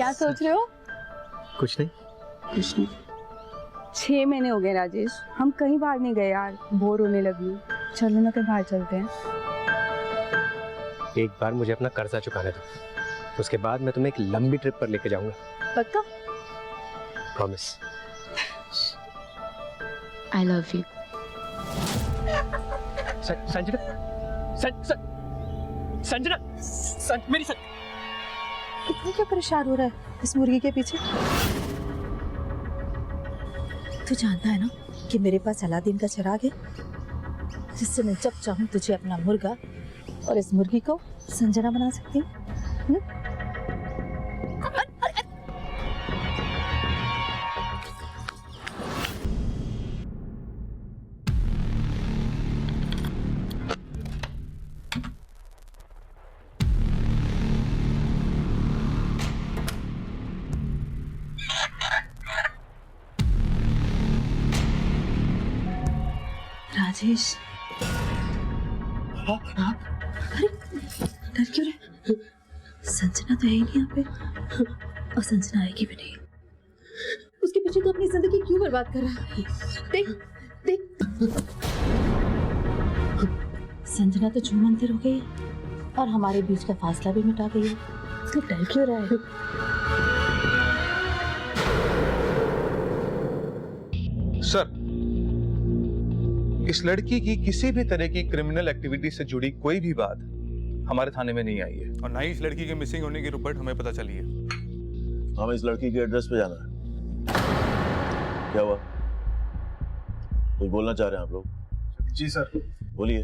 क्या सोच रहे हो? कुछ नहीं। कुछ नहीं। 6 महीने हो गए राजेश, हम कहीं बाहर नहीं गए यार, बोर होने लगी। चलो ना कहीं बाहर चलते हैं। एक बार मुझे अपना कर्जा चुकाने दो, उसके बाद मैं तुम्हें एक लंबी ट्रिप पर लेके जाऊंगा। पक्का? Promise. I love you. Sanjana, Sanjana, मेरी इतना क्या परेशान हो रहा है इस मुर्गी के पीछे? तू जानता है ना कि मेरे पास अलादीन का चिराग है, जिससे मैं जब चाहूं तुझे अपना मुर्गा और इस मुर्गी को संजना बना सकती हूँ। राजेश, आप अरे डर क्यों रहे? संजना तो है ही नहीं यहाँ पे, और संजना आएगी भी नहीं। उसके पीछे तो अपनी जिंदगी क्यों बर्बाद कर रहा है? देख देख, संजना तो छूमंतर हो गई है और हमारे बीच का फासला भी मिटा गई है। तो डर क्यों रहा है? सर, इस लड़की की किसी भी तरह की क्रिमिनल एक्टिविटी से जुड़ी कोई भी बात हमारे थाने में नहीं आई है, और ना ही इस लड़की के मिसिंग होने की रिपोर्ट हमें पता चली है। हमें इस लड़की के एड्रेस पे जाना है। क्या हुआ? कुछ बोलना चाह रहे हैं आप लोग? जी सर। बोलिए।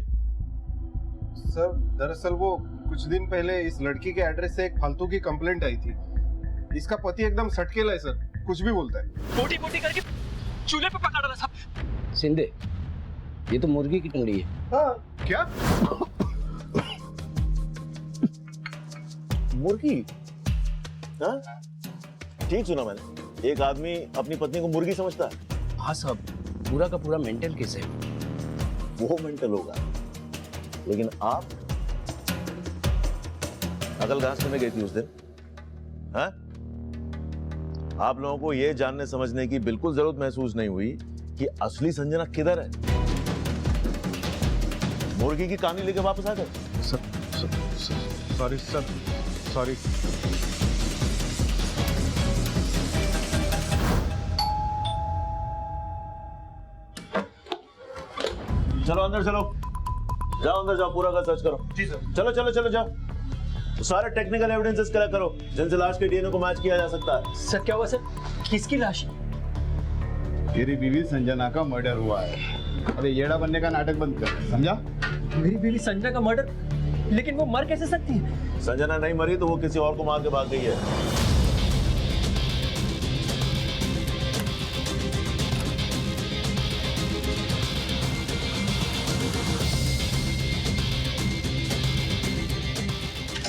सर, दरअसल वो कुछ दिन पहले इस लड़की के एड्रेस से एक फालतू की कंप्लेंट आई थी। इसका पति एकदम सटकेला है सर, कुछ भी बोलता है। मोटी मोटी करके चूल्हे पे पका डाला साहब। सिंधे, ये तो मुर्गी की टंगड़ी है। हाँ, क्या? मुर्गी? हाँ? ठीक सुना मैंने। एक आदमी अपनी पत्नी को मुर्गी समझता है? हाँ साहब, पूरा का पूरा मेंटल केस है। वो मेंटल होगा, लेकिन आप अकल घास में गई थी उस दिन? हाँ? आप लोगों को यह जानने समझने की बिल्कुल जरूरत महसूस नहीं हुई कि असली संजना किधर है? मुर्गी की कहानी लेके वापस आ गए। Sorry sir, sorry. चलो अंदर चलो, जाओ अंदर जाओ, पूरा का सर्च करो। जी सर। चलो चलो चलो जाओ, तो सारे टेक्निकल एविडेंसेस कलेक्ट करो जिनसे लाश के डीएनए को मैच किया जा सकता है। सर क्या हुआ सर? किसकी लाश? मेरी बीवी संजना का मर्डर हुआ है। अरे येड़ा बनने का नाटक बंद कर, समझा? मेरी बीवी संजना का मर्डर? लेकिन वो मर कैसे सकती है? संजना नहीं मरी तो वो किसी और को मार के भाग गई है।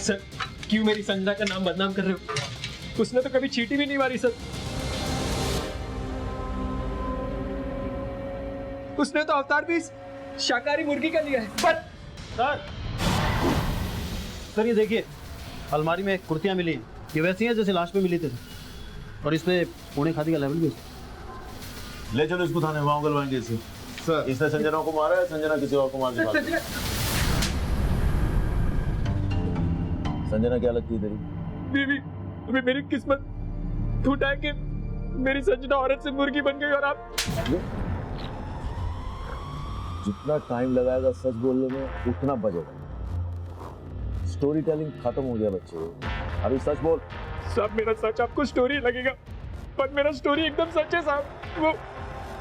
सर क्यों मेरी संजना का नाम बदनाम कर रहे हो? उसने तो कभी चींटी भी नहीं मारी सर। उसने तो अवतार भी शाकाहारी मुर्गी का लिया है। बट सर ये देखिए, अलमारी में कुर्तियां मिली हैं, ये वैसी हैं जैसे लाश पे मिली थी, और इस पे पुणे खादी का लेवल भी है। ले चलो इसको थाने, वहां उगलवाएंगे इसे। सर, इसने संजना को मारा है, संजना किसी और को मार के भाग गई। संजना क्या लगती है तेरी? बीवी, अभी मेरी किस्मत फूटा है कि मेरी संजना औरत से मुर्गी बन गई। और आप जितना टाइम लगाएगा सच बोलने में उतना बचेगा। स्टोरी टेलिंग खत्म हो गया बच्चे, अभी सच बोल। साहब मेरा सच आपको स्टोरी लगेगा, पर मेरा स्टोरी एकदम सच है साहब।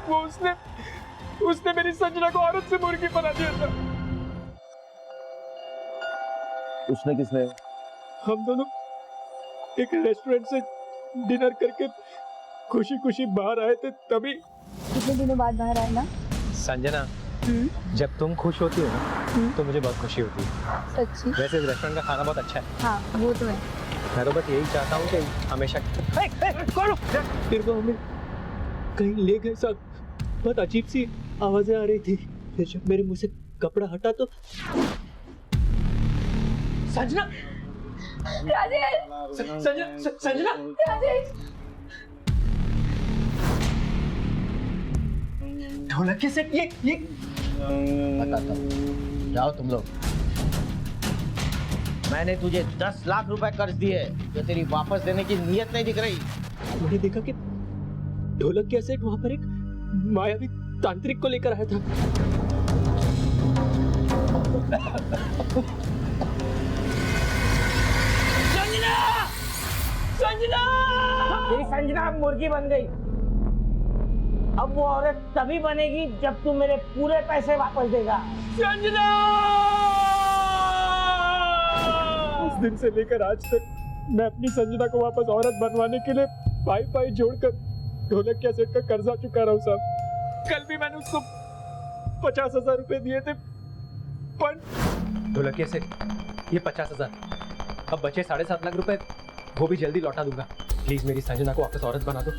वो उसने मेरी संजना को औरत से मुर्गी बना दिया था। उसने किसने? हम दोनों एक रेस्टोरेंट से डिनर करके खुशी खुशी बाहर आए थे, तभी। कितने दिनों बाद बाहर आए ना? संजना, जब तुम खुश होती हो ना तो मुझे बहुत खुशी होती है। सच्ची? वैसे इस रेस्टोरेंट का खाना बहुत अच्छा है। हाँ वो तो है। मैं तो बस यही चाहता हूँ कि हमेशा तेरे को हमें कहीं ले गए साहब। बहुत अजीब सी आवाजें आ रही थी, फिर जब मेरे मुंह से कपड़ा हटा तो संजना राजेश संजना राजेश ढोलक के सेट ये बताता हूँ, जाओ तुम लोग। मैंने तुझे 10 लाख रुपए कर्ज दिए, जो तेरी वापस देने की नीयत नहीं दिख रही। मैंने देखा कि ढोलक के सेट वहां पर एक मायावी तांत्रिक को लेकर आया था। संजना तेरी संजना मुर्गी बन गई। अब वो औरत तभी बनेगी जब तू मेरे पूरे पैसे वापस देगा। संजना उस दिन से लेकर आज तक मैं अपनी संजना को वापस औरत बनवाने के लिए पाई पाई जोड़कर ढोलक के सेट का कर्जा चुका रहा हूँ साहब। कल भी मैंने उसको 50,000 रुपए दिए थे, पर ढोलक के सेट ये 50,000 अब बचे 7.5 लाख रुपए, वो भी जल्दी लौटा दूंगा। प्लीज मेरी संजना को वापस औरत बना दो।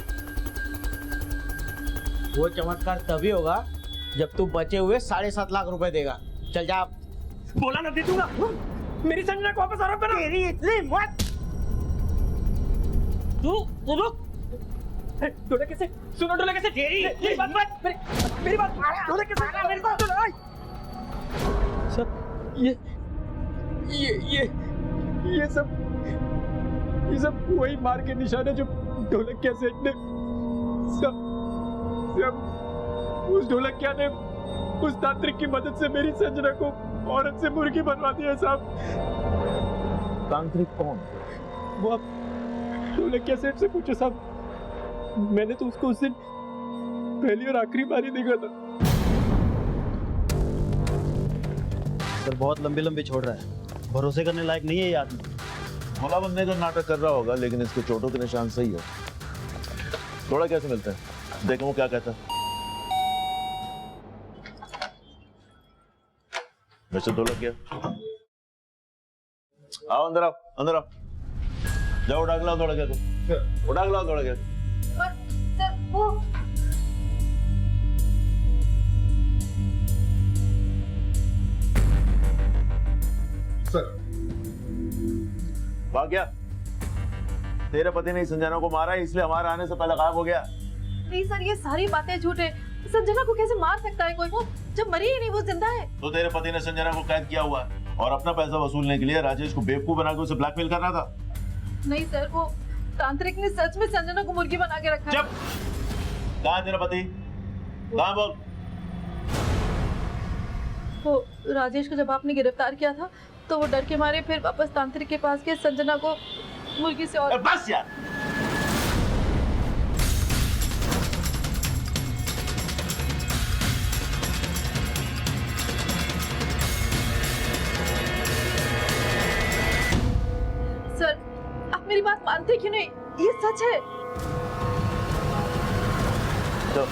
वो चमत्कार तभी होगा जब तू बचे हुए 7.5 लाख रुपए देगा। चल जा। बोला ना दे दूंगा। मेरी संजना को वापस औरत बना। तेरी इतनी मत। तू रुक। ढोलक कैसे सुनो, ढोलक कैसे मेरी बात मेरी बात ढोलक कैसे मेरी बात सुनो। सर ये सब वही मार के निशाने जो ढोलक के सेट ने सब उस ढोलकिया ने उस तांत्रिक की मदद से मेरी संजना को औरत से मुर्गी बनवा दिया साहब। तांत्रिक कौन? वो आप ढोलकिया सेठ से पूछो साहब। मैंने तो उसको उस दिन पहली और आखिरी बारी देखा था। सर बहुत लंबी लंबी छोड़ रहा है, भरोसे करने लायक नहीं है ये आदमी। भोला बनने का नाटक कर रहा होगा, लेकिन इसके चोटों के निशान सही है। थोड़ा कैसे मिलता है, देखो वो क्या कहता है। वैसे ढोलक क्या, आओ अंदर आओ, अंदर आओ, जाओ उड़ा के लाओ ढोलक को, उड़ा के लाओ ढोलक को। सर वो सर भाग गया। तेरे पति ने संजना को मारा है, इसलिए हमारे आने से पहले गायब हो गया। नहीं सर, ये सारी बातें झूठ है। संजना को कैसे मार सकता है कोई? वो जब मरी ही नहीं, वो जिंदा है। तो तेरे पति ने संजना को कैद किया हुआ है और अपना पैसा वसूलने के लिए राजेश को बेवकूफ बना के उसे ब्लैकमेल कर रहा था। नहीं सर, वो तांत्रिक ने सच में संजना को मुर्गी बना के रखा है। चुप! कहाँ है तेरा पति? कहाँ बोल? वो राजेश को जब आपने गिरफ्तार किया था तो वो डर के मारे फिर वापस तांत्रिक के पास गए संजना को मुर्गी से और बस यार। सर आप मेरी बात मानते क्यों नहीं? ये सच है। तो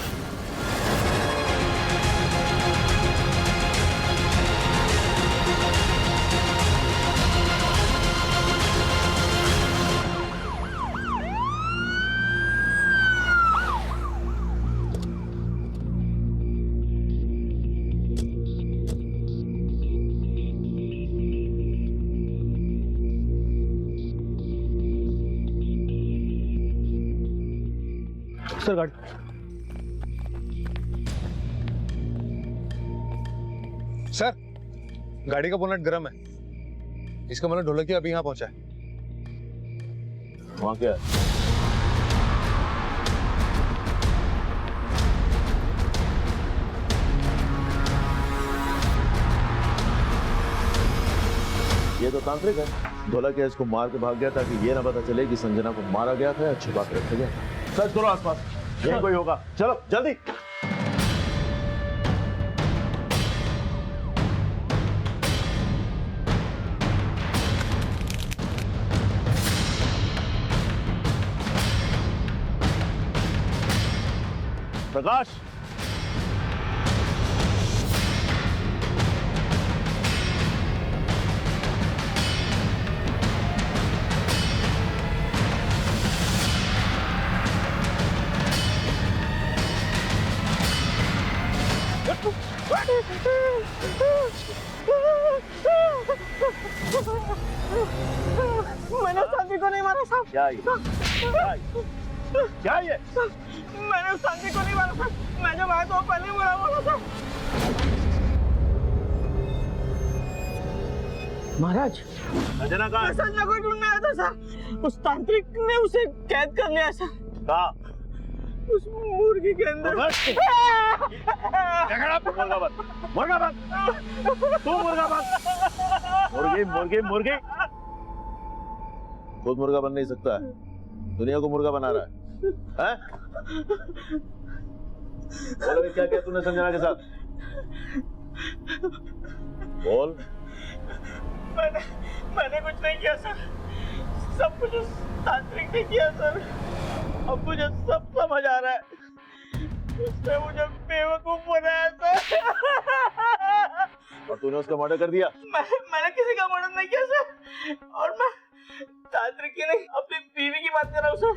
सर गाड़ी सर, गाड़ी का बोनट गर्म है, इसका मतलब ढोलकिया अभी यहाँ पहुंचा है। वहाँ क्या है? ये तो तांत्रिक है। ढोलकिया इसको मार के भाग गया ताकि ये ना पता चले कि संजना को मारा गया था या छुपा के रखा गया। सर्च करो आसपास, यहीं कोई होगा। चलो जल्दी। प्रकाश, मैंने शांति को नहीं मारा साहब। क्या ये? क्या ये? मैंने शांति को नहीं मारा साहब। मैं जब आया तो पहले ही मरा बोला था। महाराज संजना कहाँ है? संजना को ढूंढने आया था सर। उस तांत्रिक ने उसे कैद कर लिया सर। कहाँ? उस मुर्गी के अंदर। मुर्गा बंद, मुर्गा बंद, तू मुर्गा बंद। मुर्गी मुर्गी मुर्गी खुद मुर्गा बन नहीं सकता है, दुनिया को मुर्गा बना रहा है, हैं? बोल क्या किया तूने संजना के साथ? बोल। मैंने कुछ नहीं किया सर। सब कुछ उस तांत्रिक ने किया सर। अब मुझे सब समझ आ रहा है। उसने मुझे बेवकूफ बनाया सर। और तूने उसका मर्डर कर दिया? मैंने किसी का मर्डर नहीं किया सर। और मैं तांत्रिक की नहीं अपनी बीवी की बात कर रहा हूँ सर।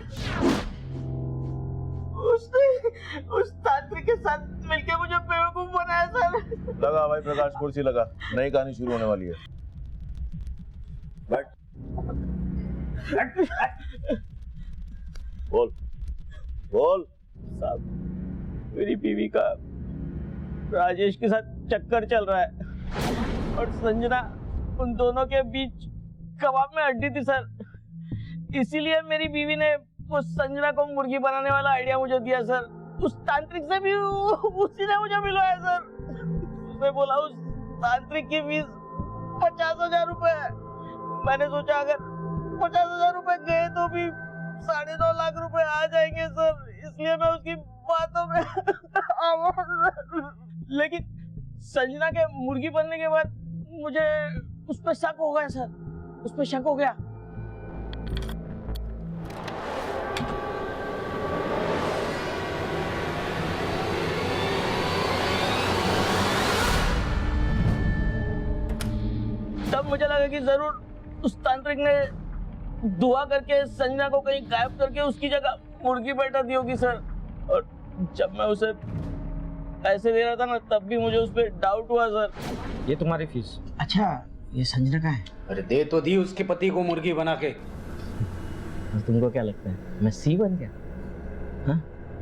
उसने उस तांत्रिक के साथ मिलकर मुझे बेवकूफ बनाया सर। लगा भाई प्रकाश, कुर्सी लगा, नई कहानी शुरू होने वाली है। बैठ। बोल बोल। साहब मेरी बीवी का राजेश के साथ चक्कर चल रहा है और संजना उन दोनों के बीच कबाब में हड्डी थी सर। इसीलिए मेरी बीवी ने उस संजना को मुर्गी बनाने वाला आइडिया मुझे दिया सर। उस तांत्रिक से भी उसी ने मुझे मिलवाया सर। उसने बोला उस तांत्रिक की फीस 50,000 रुपए है। मैंने सोचा अगर 50,000 रुपए गए तो भी 9.5 लाख रुपए आ जाएंगे सर। इसलिए मैं उसकी बातों में लेकिन संजना के मुर्गी बनने के बाद मुझे उस पर शक हो गया सर। उस पर शक हो गया। तब मुझे लगा कि जरूर उस तांत्रिक ने दुआ करके संजना को कहीं गायब करके उसकी जगह मुर्गी बैठा दी होगी सर। और जब मैं उसे पैसे दे रहा था ना तब भी मुझे उस पर डाउट हुआ सर। ये तुम्हारी फीस। अच्छा ये संजना का है? अरे दे तो दी उसके पति को मुर्गी बना के। तुमको क्या लगता है मैं सी बन गया? हाँ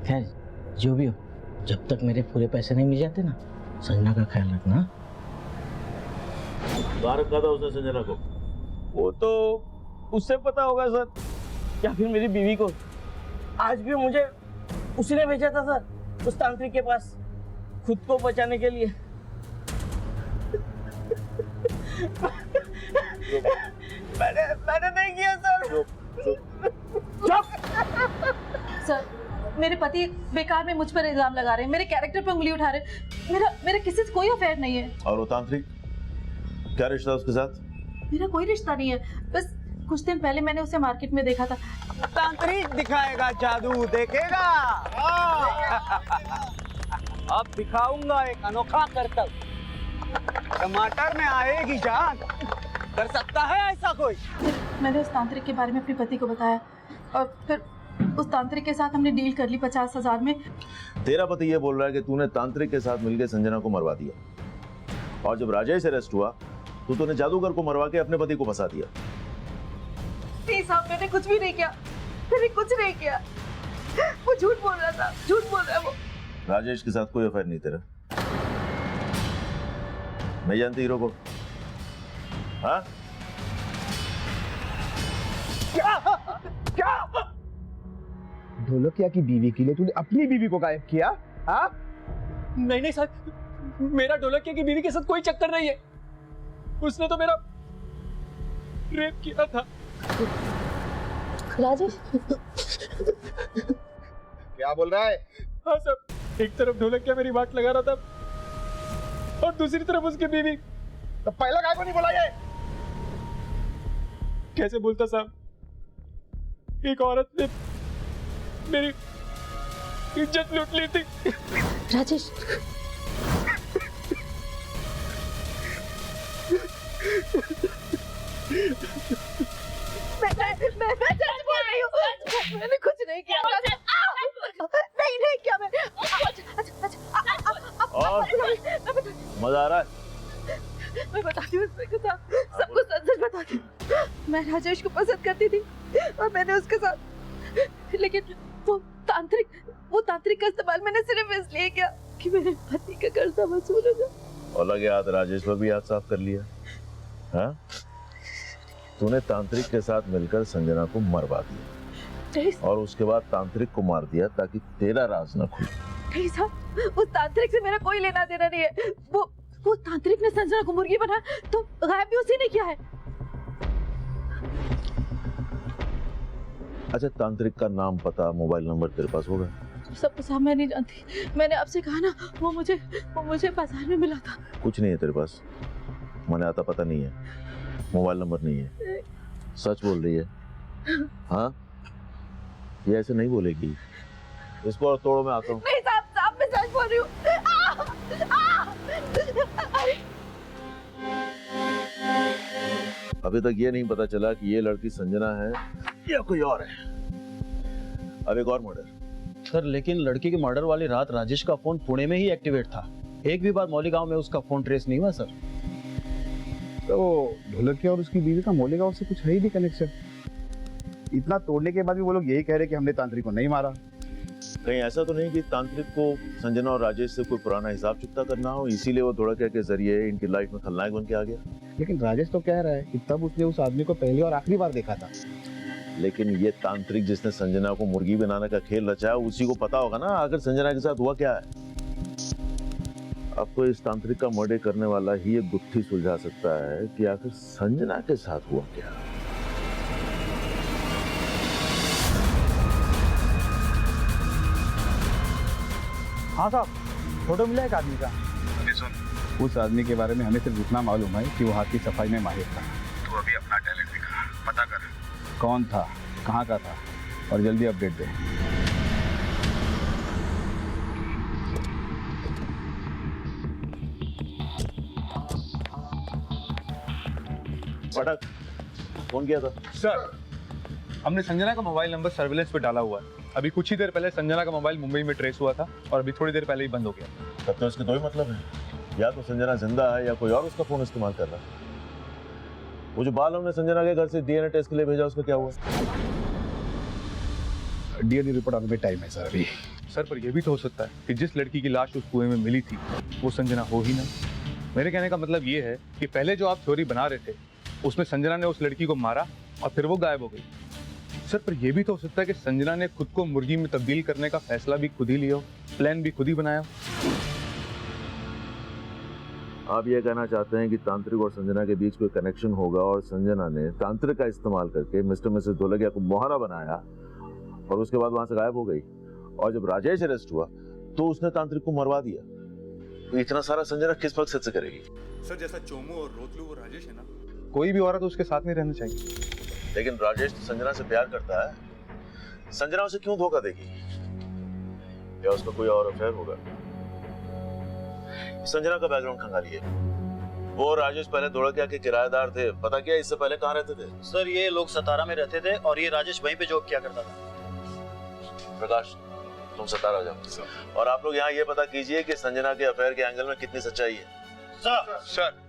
खैर जो भी हो, जब तक मेरे पूरे पैसे नहीं मिल जाते ना संजना का ख्याल रखना। कहाँ रखा था उसने संजना को? वो तो उससे पता होगा सर, या फिर मेरी बीवी को। आज भी मुझे उसी ने भेजा था सर उस तांत्रिक के पास खुद को बचाने के लिए। मैंने नहीं किया सर। सर मेरे पति बेकार में मुझ पर इल्जाम लगा रहे हैं, मेरे कैरेक्टर पे उंगली उठा रहे हैं। मेरा किसी से कोई अफेयर नहीं है। और वो तांत्रिक, क्या रिश्ता उसके साथ? मेरा कोई रिश्ता नहीं है, बस कुछ दिन पहले मैंने उसे मार्केट में देखा था। तांत्रिक दिखाएगा जादू, देखेगा। अब दिखाऊंगा एक अनोखा करतब। टमाटर में आएगी जान। कर सकता है ऐसा कोई? मैंने उस तांत्रिक के बारे में अपने पति को बताया और फिर उस तांत्रिक के साथ हमने डील कर ली 50,000 में। तेरा पति ये बोल रहा है कि तूने तांत्रिक के साथ मिलकर संजना को मरवा दिया और जब राजेश अरेस्ट हुआ तो तूने जादूगर को मरवा के अपने पति को फंसा दिया। नहीं साहब मैंने कुछ भी नहीं किया, मैंने कुछ नहीं किया। वो झूठ बोल रहा था, झूठ बोल रहा है वो। राजेश के साथ कोई अफेयर नहीं तेरा? नहीं जानती हीरो को? हाँ? क्या ढोलकिया की बीवी के लिए तूने अपनी बीवी को गायब किया? हाँ? नहीं सर, मेरा ढोलकिया की बीवी के साथ कोई चक्कर नहीं है। उसने तो मेरा रेप किया था। राजेश क्या बोल रहा है? हाँ सर, एक तरफ ढोलकिया मेरी बात लगा रहा था और दूसरी तरफ उसकी बीवी। तो पहला काय को नहीं बोला ये? कैसे बोलता साहब? एक औरत ने मेरी इज्जत लूट ली थी। राजेश मैं सच बोल रही हूँ, मैंने कुछ नहीं किया। नहीं किया मैंने। और मजा आ रहा है? मैं बताती हूँ इंस्पेक्टर साहब, सब कुछ सच सच बताती हूँ। मैं राजेश को पसंद करती थी और मैंने उसके साथ, लेकिन वो तांत्रिक का इस्तेमाल मैंने सिर्फ इसलिए किया कि मेरे पति का कर्जा वसूल हो जाए। और लगे हाथ राजेश पर भी हाथ साफ कर लिया। हाँ, तूने तांत्रिक के साथ मिलकर संजना को मरवा दिया और उसके बाद तांत्रिक को मार दिया ताकि तेरा राज न खुले। नहीं साहब, उस तांत्रिक से मेरा कोई लेना देना नहीं है। वो तांत्रिक ने संजना को मुर्गी बनाया तो गायब भी उसी ने किया है। अच्छा, तांत्रिक का नाम, पता, मोबाइल नंबर तेरे पास होगा? सब साहब मैं नहीं जानती, मैंने आपसे कहा ना, वो मुझे बाजार में मिला था। कुछ नहीं है तेरे पास? मैंने आता पता नहीं है, मोबाइल नंबर नहीं है, सच बोल रही है? हाँ, ये ऐसे नहीं बोलेगी। इसको और तोड़ो, मैं आता हूँ। नहीं साहब मैं सच बोल रही हूँ। अभी तक ये नहीं पता चला कि ये लड़की संजना है या कोई और है। अब एक और मर्डर। सर, लेकिन लड़की के मर्डर वाली रात राजेश का फोन पुणे में ही एक्टिवेट था। एक भी बार मौली गांव में उसका फोन ट्रेस नहीं हुआ सर। तो ढोलकिया और उसकी बीवी का मौली गांव से कुछ है ही नहीं कनेक्शन। इतना तोड़ने के बाद भी वो लोग यही कह रहे कि हमने तांत्रिक को नहीं मारा। कहीं ऐसा तो नहीं कि तांत्रिक को संजना और राजेश से कोई पुराना हिसाब चुकता करना हो, इसीलिए वो ढोलकिया के जरिए इनकी लाइफ में खलनायक बन के आ गया? लेकिन राजेश तो कह रहा है कि तब उसने उस आदमी को पहली और आखिरी बार देखा था। लेकिन ये तांत्रिक जिसने संजना को मुर्गी बनाने का खेल रचा है, उसी को पता होगा ना आखिर संजना के साथ हुआ क्या है। अब तो इस तांत्रिक का मर्डर करने वाला ही ये गुत्थी सुलझा सकता है कि आखिर संजना के साथ हुआ क्या। हाँ साहब, फोटो मिला एक आदमी का। उस आदमी के बारे में हमें सिर्फ इतना मालूम है कि वो हाथ की सफाई में माहिर था। तो अभी अपना टैलेंट दिखा, पता कर कौन था, कहाँ का था, और जल्दी अपडेट दे। पटक, फोन किया था? सर, हमने संजना का मोबाइल नंबर सर्विलेंस पे डाला हुआ है। अभी कुछ ही देर पहले संजना का मोबाइल मुंबई में ट्रेस हुआ था और अभी थोड़ी देर पहले ही बंद हो गया। तब तो इसके दो ही मतलब है, या तो संजना जिंदा है या कोई और उसका फोन इस्तेमाल कर रहा है। वो जो बाल हमने संजना के घर से डीएनए टेस्ट के लिए भेजा, उसका क्या हुआ? डीएनए रिपोर्ट आने में टाइम है सर अभी। सर, पर यह भी तो हो सकता है कि जिस लड़की की लाश उस कुएं में मिली थी वो संजना हो ही ना। मेरे कहने का मतलब ये है कि पहले जो आप थ्योरी बना रहे थे उसमें संजना ने उस लड़की को मारा और फिर वो गायब हो गई। सर, पर यह भी तो हो सकता है कि संजना ने खुद को मुर्गी में तब्दील करने का फैसला भी खुद ही लिया हो, प्लान भी खुद ही बनाया। आप ये कहना चाहते हैं कि तांत्रिक और संजना के बीच कोई कनेक्शन होगा और संजना ने तांत्रिक का इस्तेमाल करके मिस्टर मिसेस ढोलकिया को मोहरा बनाया और उसके बाद वहां से गायब हो गई, और जब राजेश अरेस्ट हुआ तो उसने तांत्रिक को मरवा दिया। तो इतना सारा संजना किस मकसद से करेगी? सर, जैसा चोमू और रोतलू वो राजेश है ना, कोई भी औरत उसके साथ नहीं रहना चाहिए। लेकिन राजेश तो संजना से प्यार करता है, संजना उसे क्यों धोखा देगी? या उसका कोई और अफेयर होगा? संजना का बैकग्राउंड खंगालिए। वो राजेश पहले ढोलकिया के किराएदार थे, पता किया इससे पहले कहाँ रहते थे? सर, ये लोग सतारा में रहते थे और ये राजेश वहीं पे जॉब किया करता था। प्रकाश, तुम सतारा जाओ और आप लोग यहाँ ये पता कीजिए कि संजना के अफेयर के एंगल में कितनी सच्चाई है। सर,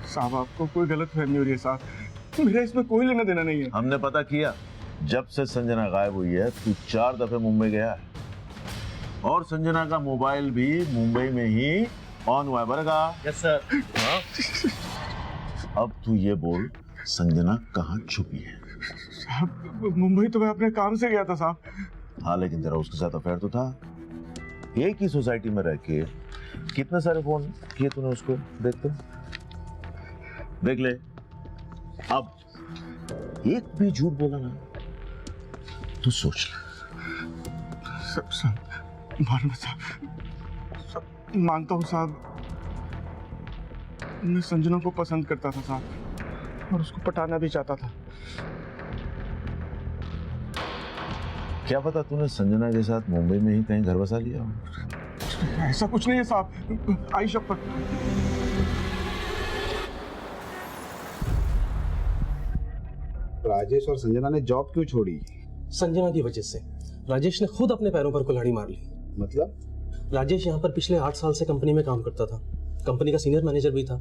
साहब, आपको कोई गलत फहमी हो रही है साहब, मेरा इसमें कोई लेना देना नहीं है। हमने पता किया, जब से संजना गायब हुई है तू 4 दफे मुंबई गया है और संजना का मोबाइल भी मुंबई में ही ऑन हुआ है। बरगा? Yes sir. अब तू ये बोल, संजना कहाँ छुपी है? साहब, मुंबई तो मैं अपने काम से गया था साहब। हाँ, लेकिन तेरा उसके साथ अफेयर तो था। एक ही सोसाइटी में रह के कितने सारे फोन किए तूने उसको? देख ले। अब एक भी झूठ बोला ना तो सोच ले। मानता हूँ साहब, मैं संजना को पसंद करता था साहब और उसको पटाना भी चाहता था। क्या पता तूने संजना के साथ मुंबई में ही कहीं घर बसा लिया हो। ऐसा कुछ नहीं है साहब, आई शपथ। राजेश और संजना ने जॉब क्यों छोड़ी? संजना की वजह से। राजेश ने खुद अपने पैरों पर कुल्हाड़ी मार ली। मतलब? राजेश यहाँ पर पिछले 8 साल से कंपनी में काम करता था, कंपनी का सीनियर मैनेजर भी था,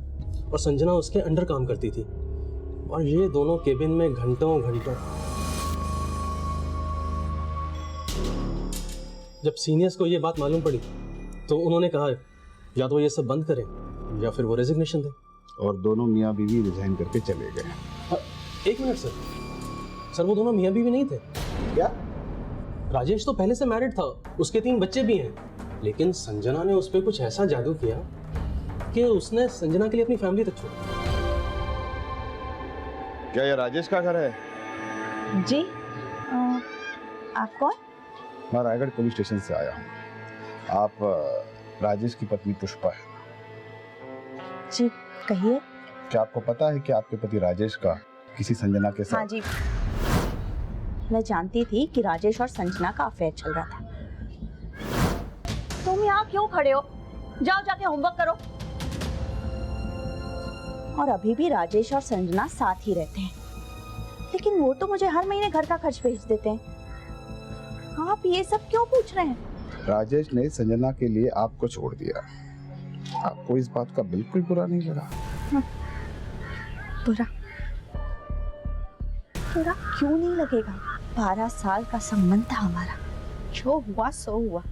और संजना उसके अंडर काम करती थी, और ये दोनों केबिन में घंटों घंटों। जब सीनियर्स को ये बात मालूम पड़ी तो उन्होंने कहा या तो ये सब बंद करें या फिर वो रेजिग्नेशन दें। और दोनों मियाँ बीवी रिजाइन करके चले गए। एक मिनट सर, वो दोनों मियाँ बीवी नहीं थे। क्या? राजेश तो पहले से मैरिड था, उसके 3 बच्चे भी हैं, लेकिन संजना ने उस पर कुछ ऐसा जादू किया कि उसने संजना के लिए अपनी फैमिली तक छोड़ी। क्या ये राजेश का घर है? जी आप कौन? मैं रायगढ़ पुलिस स्टेशन से आया हूँ। आप राजेश की पत्नी पुष्पा है? जी कहिए। क्या आपको पता है कि आपके पति राजेश का किसी संजना के साथ? हाँ जी, मैं जानती थी कि राजेश और संजना का अफेयर चल रहा था। तुम यहाँ क्यों खड़े हो? जाओ जाके होमवर्क करो। और अभी भी राजेश और संजना साथ ही रहते हैं, लेकिन वो तो मुझे हर महीने घर का खर्च भेज देते हैं। आप ये सब क्यों पूछ रहे हैं? राजेश ने संजना के लिए आपको छोड़ दिया। आपको इस बात का बिल्कुल बुरा नहीं लगा? बुरा क्यों नहीं लगेगा? 12 साल का संबंध था हमारा, जो हुआ सो हुआ।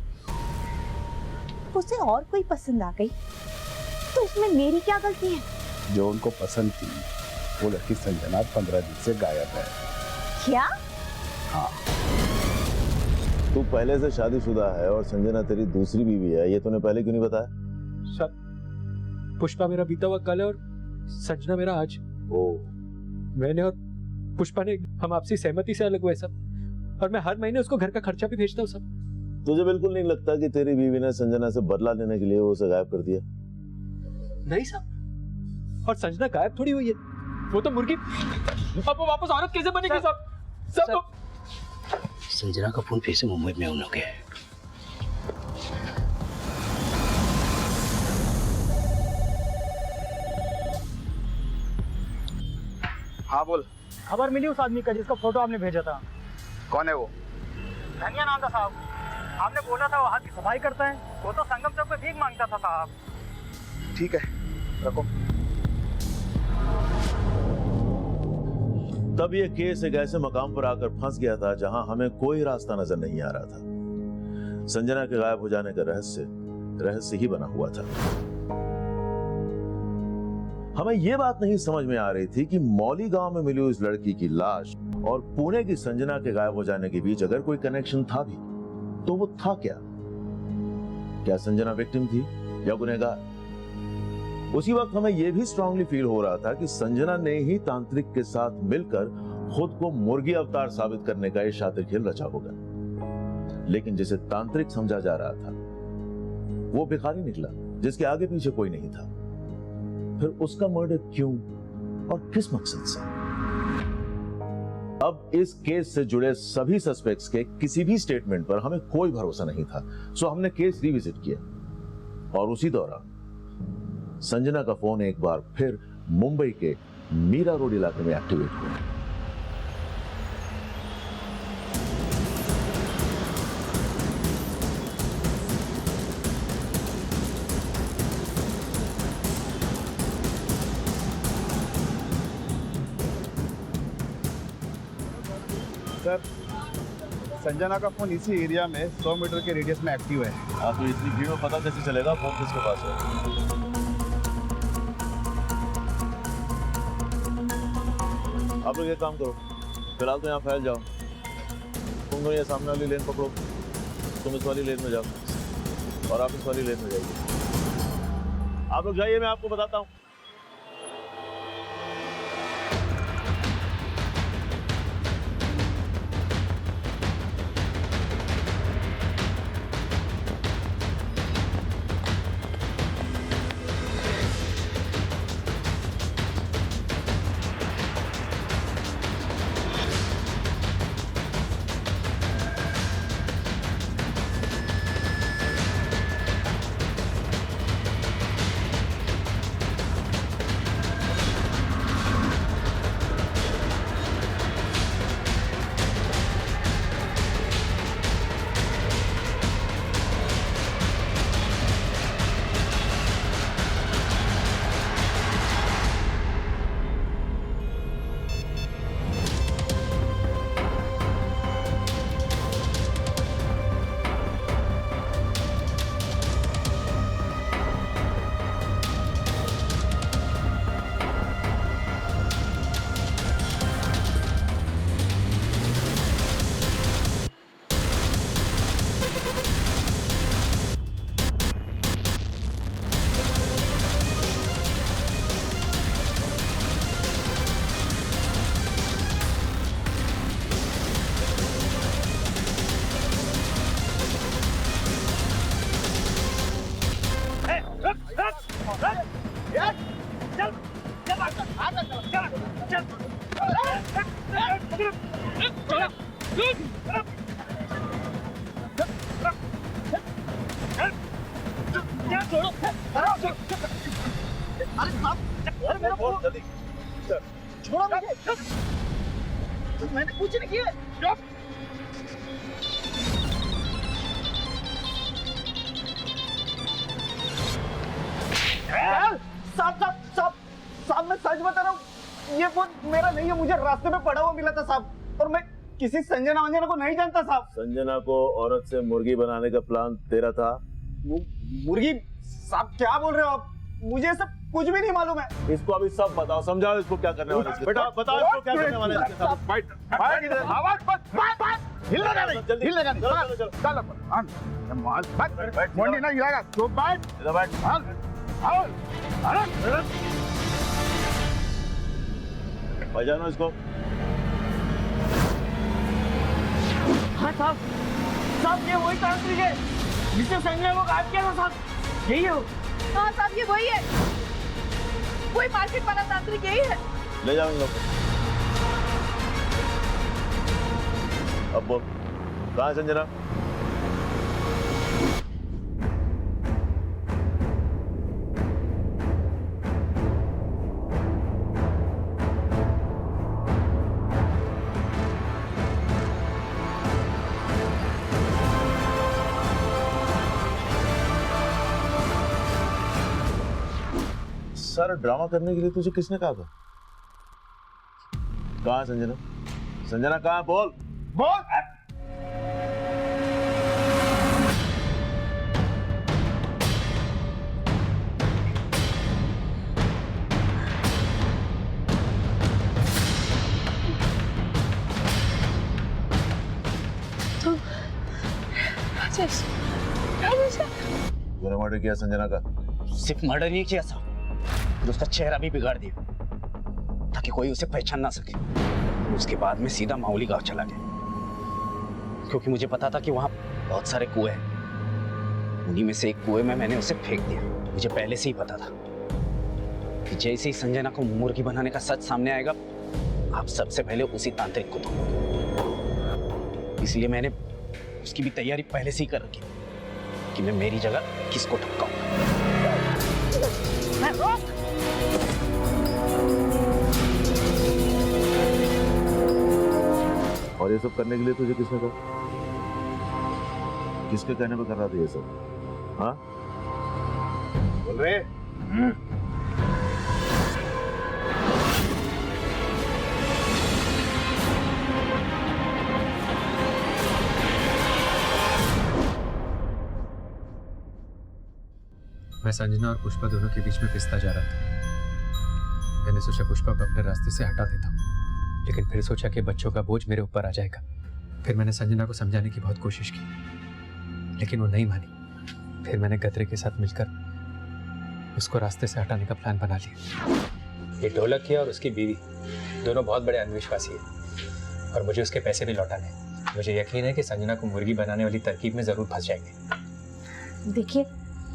उसे और कोई पसंद आ गई तो उसमें मेरी क्या गलती है? जो उनको पसंद थी वो लड़की संजना 15 दिन से गायब है। क्या? हाँ। तू पहले से शादीशुदा है और संजना तेरी दूसरी बीवी है, ये तूने पहले क्यों नहीं बताया? सब पुष्पा मेरा बीता हुआ कल है और संजना मेरा आज। मैंने और पुष्पा ने हम आपसी सहमति से अलग हुए सब, और मैं हर महीने उसको घर का खर्चा भी भेजता हूँ सब। तुझे बिल्कुल नहीं लगता कि तेरी बीवी ने संजना से बदला लेने के लिए उसे गायब कर दिया? नहीं साहब, और संजना गायब थोड़ी हुई है, वो तो मुर्गी। अब वो वापस औरत कैसे बनेगी साहब? सब संजना का फोन फिर से मुंबई में ऑन हो गया है। हाँ बोल। खबर मिली उस आदमी का जिसका फोटो आपने भेजा था। कौन है वो? धनिया नाम था साहब। आपने बोला था वो हाथ की सफाई करता है, वो तो संगम चौक पे भीख मांगता था साहब। ठीक है, रखो। तब ये केस एक ऐसे मकाम पर आकर फंस गया था जहां हमें कोई रास्ता नजर नहीं आ रहा था। संजना के गायब हो जाने का रहस्य ही बना हुआ था। हमें यह बात नहीं समझ में आ रही थी कि मौली गांव में मिली उस लड़की की लाश और पुणे की संजना के गायब हो जाने के बीच अगर कोई कनेक्शन था भी तो वो था क्या? क्या संजना विक्टिम थी या गुनहगार? उसी वक्त हमें यह भी स्ट्रांगली फील हो रहा था कि संजना ने ही तांत्रिक के साथ मिलकर खुद को मुर्गी अवतार साबित करने का ये शातिर खेल रचा होगा। लेकिन जिसे तांत्रिक समझा जा रहा था वो भिखारी निकला जिसके आगे पीछे कोई नहीं था। फिर उसका मर्डर क्यों और किस मकसद से? अब इस केस से जुड़े सभी सस्पेक्ट्स के किसी भी स्टेटमेंट पर हमें कोई भरोसा नहीं था, सो हमने केस रिविजिट किया और उसी दौरान संजना का फोन एक बार फिर मुंबई के मीरा रोड इलाके में एक्टिवेट हुआ। सर, संजना का फोन इसी एरिया में 100 मीटर के रेडियस में एक्टिव है। हाँ, तो इतनी भीड़ में पता कैसे चलेगा फोन किसके पास है? आप लोग एक काम करो, फिलहाल तो यहाँ फैल जाओ। तुम लोग ये सामने वाली लेन पकड़ो, तुम इस वाली लेन में जाओ और आप इस वाली लेन में जाइए। आप लोग जाइए, मैं आपको बताता हूँ। अरे साहब, अरे मेरा फोन जल्दी छोड़ो मुझे। मैंने कुछ नहीं किया। साहब मैं सच बता रहा हूँ, ये फोन मेरा नहीं है, मुझे रास्ते में पड़ा हुआ मिला था साहब, और मैं किसी संजना वंजना को नहीं जानता साहब। संजना को औरत से मुर्गी बनाने का प्लान तेरा था? मुर्गी? साहब क्या बोल रहे हो आप, मुझे सब कुछ भी नहीं मालूम है। इसको अभी सब बताओ, समझाओ इसको क्या करने वाले हैं। बेटा बताओ इसको क्या करने वाले हैं इसके साथ। बैठ आवाज मत हिलने का नहीं, हिलने का नहीं। चल माल बैठ, मोंडी ना गिराएगा। तो बैठ इधर बैठ। अरे पहचानो इसको। हाँ साहब, साहब ये वही तांत्रिक है जिसने संजना को गायब किया था साहब, यही है वो। हाँ साहब ये वही है, वही मार्केट वाला तांत्रिक यही है। ले जाओ इन लोग। अब बोल, कहाँ है संजना? सारा ड्रामा करने के लिए तुझे किसने कहा था? कहाँ है संजना? संजना कहाँ है? बोल बोल। तूने मर्डर किया संजना का? सिर्फ मर्डर नहीं किया साहब, फिर उसका चेहरा भी बिगाड़ दिया ताकि कोई उसे पहचान ना सके। उसके बाद में सीधा माउली गांव चला गया, क्योंकि मुझे पता था कि वहां बहुत सारे कुएं हैं। उन्हीं में से एक कुएं में मैंने उसे फेंक दिया। मुझे पहले से ही पता था कि जैसे ही संजना को मुर्गी बनाने का सच सामने आएगा, आप सबसे पहले उसी तांत्रिक को ढूंढोगे। इसलिए मैंने उसकी भी तैयारी पहले से ही कर रखी कि मैं मेरी जगह किसको ठपकाऊंगा। और ये सब करने के लिए तुझे किसने कहा? किसके कहने पे कर रहा था ये सब? हाँ बोल रहे? मैं संजना और पुष्पा दोनों के बीच में पिसता जा रहा था। मैंने सोचा पुष्पा को अपने रास्ते से हटा देता हूँ, लेकिन फिर सोचा कि बच्चों का बोझ मेरे ऊपर आ जाएगा। फिर मैंने संजना को समझाने की बहुत कोशिश की, लेकिन वो नहीं मानी। फिर मैंने गदरे के साथ मिलकर उसको रास्ते से हटाने का प्लान बना लिया। ये ढोलकिया और उसकी बीवी दोनों बहुत बड़े अंधविश्वासी हैं, और मुझे उसके पैसे भी लौटाने हैं। मुझे यकीन है कि संजना को मुर्गी बनाने वाली तरकीब में जरूर फंस जाएंगे। देखिए,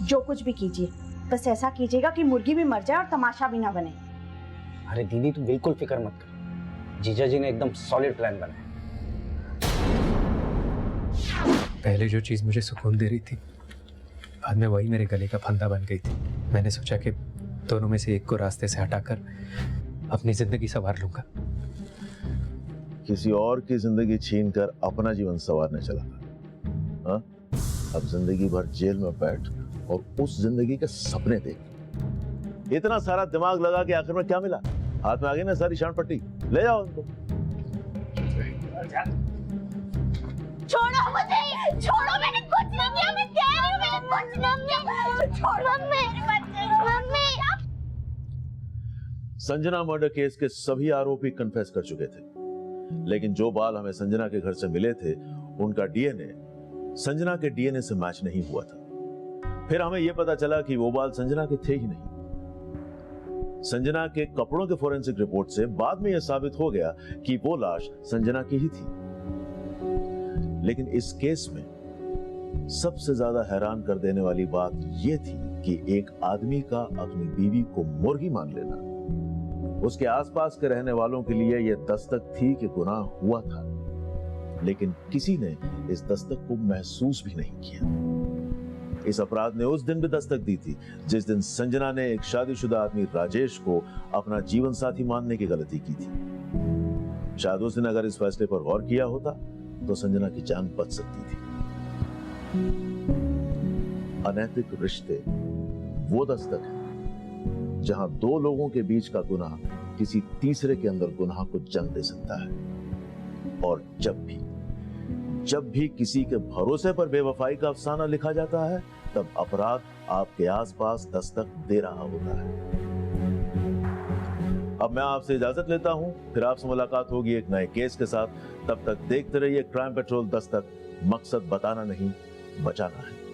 जो कुछ भी कीजिए, बस ऐसा कीजिएगा कि मुर्गी भी मर जाए और तमाशा भी ना बने। अरे दीदी तू बिल्कुल फिक्र मत कर, जीजा जी ने एकदम सॉलिड प्लान बनाया। पहले जो चीज मुझे सुकून दे रही थी, बाद में वही मेरे गले का फंदा बन गई थी। मैंने सोचा कि दोनों में से एक को रास्ते से हटाकर अपनी जिंदगी संवार लूंगा। किसी और की जिंदगी छीन कर अपना जीवन संवारने चला था। हाँ? अब जिंदगी भर जेल में बैठ और उस जिंदगी के सपने देख। इतना सारा दिमाग लगा के आखिर में क्या मिला? हाथ में आ गई ना सारी शान पट्टी। ले जाओ उनको। छोड़ो मुझे, छोड़ो, मैंने कुछ नहीं किया, मैं कह रही हूँ मैंने कुछ नहीं किया। छोड़ो मेरे बच्चे, मम्मी। संजना मर्डर केस के सभी आरोपी कन्फेस कर चुके थे, लेकिन जो बाल हमें संजना के घर से मिले थे, उनका डीएनए संजना के डीएनए से मैच नहीं हुआ था। फिर हमें यह पता चला कि वो बाल संजना के थे ही नहीं। संजना के कपड़ों के फोरेंसिक रिपोर्ट से बाद में यह साबित हो गया कि वो लाश संजना की ही थी। लेकिन इस केस में सबसे ज्यादा हैरान कर देने वाली बात यह थी कि एक आदमी का अपनी बीवी को मुर्गी मान लेना उसके आसपास के रहने वालों के लिए यह दस्तक थी कि गुनाह हुआ था, लेकिन किसी ने इस दस्तक को महसूस भी नहीं किया। इस अपराध ने उस दिन भी दस्तक दी थी जिस दिन संजना ने एक शादीशुदा आदमी राजेश को अपना जीवन साथी मानने की गलती की थी। शायद उस दिन अगर इस फैसले पर गौर किया होता तो संजना की जान बच सकती थी। अनैतिक रिश्ते वो दस्तक है जहां दो लोगों के बीच का गुनाह किसी तीसरे के अंदर गुनाह को जन्म दे सकता है। और जब भी किसी के भरोसे पर बेवफाई का अफसाना लिखा जाता है तब अपराध आपके आसपास दस्तक दे रहा होता है। अब मैं आपसे इजाजत लेता हूं, फिर आपसे मुलाकात होगी एक नए केस के साथ। तब तक देखते रहिए क्राइम पेट्रोल दस्तक। मकसद बताना नहीं, बचाना है।